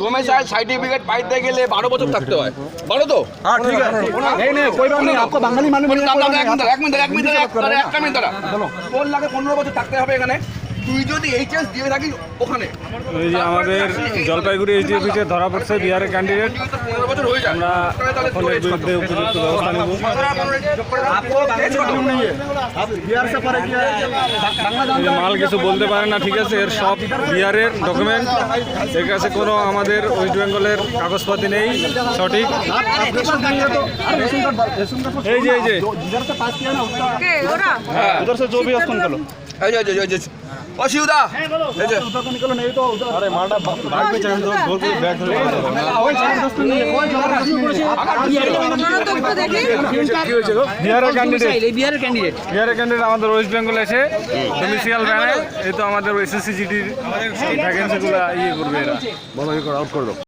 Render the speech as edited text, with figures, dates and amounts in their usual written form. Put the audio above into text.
domicile certificate पाइते गেলে 12 বছর থাকতে হয় 12 তো हाँ ठीक है नहीं नहीं कोई बात नहीं आपको बंगाली मालूम नहीं এক মিনিট দাঁড়া তোর লাগে 15 বছর থাকতে হবে এখানে তুই যদি এইচএস দিয়ে থাকিস ওখানে এই যে আমাদের জলপাইগুড়ি এইচডিএফসি ধরা পড়ছে বিহারের ক্যান্ডিডেট 15 বছর হয়ে যায় আমরা ফোনের বিরুদ্ধে উপযুক্ত ব্যবস্থা নেব आपको बंगाली मालूम नहीं है आप बिहार से पढ़े किया है এই যে মাল কিছু বলতে পারে না ঠিক আছে এর সব বিহারের ডকুমেন্ট এর কাছে কোনো আমাদের ওয়েস্ট বেঙ্গলের কাগজপাতি নেই সঠিক এই যে जिधर से पास किया ना उसका उधर से जो भी है निकालो এই যে অসুবিধা এই যে उधर को निकलो नहीं तो उधर अरे मालटा बैग में चढ़ दो गोल गोल बैग धरे कोई जबरदस्ती नहीं है कोई जबरदस्ती বিহারের ক্যান্ডিডেট আমাদের ওয়েস্ট বেঙ্গল এসে ডোমিসাইল ব্যানে এই তো আমাদের এসএসসি জিডির ভ্যাকেন্সিগুলো ইয়ে করবে এরা বলো আউট করে দাও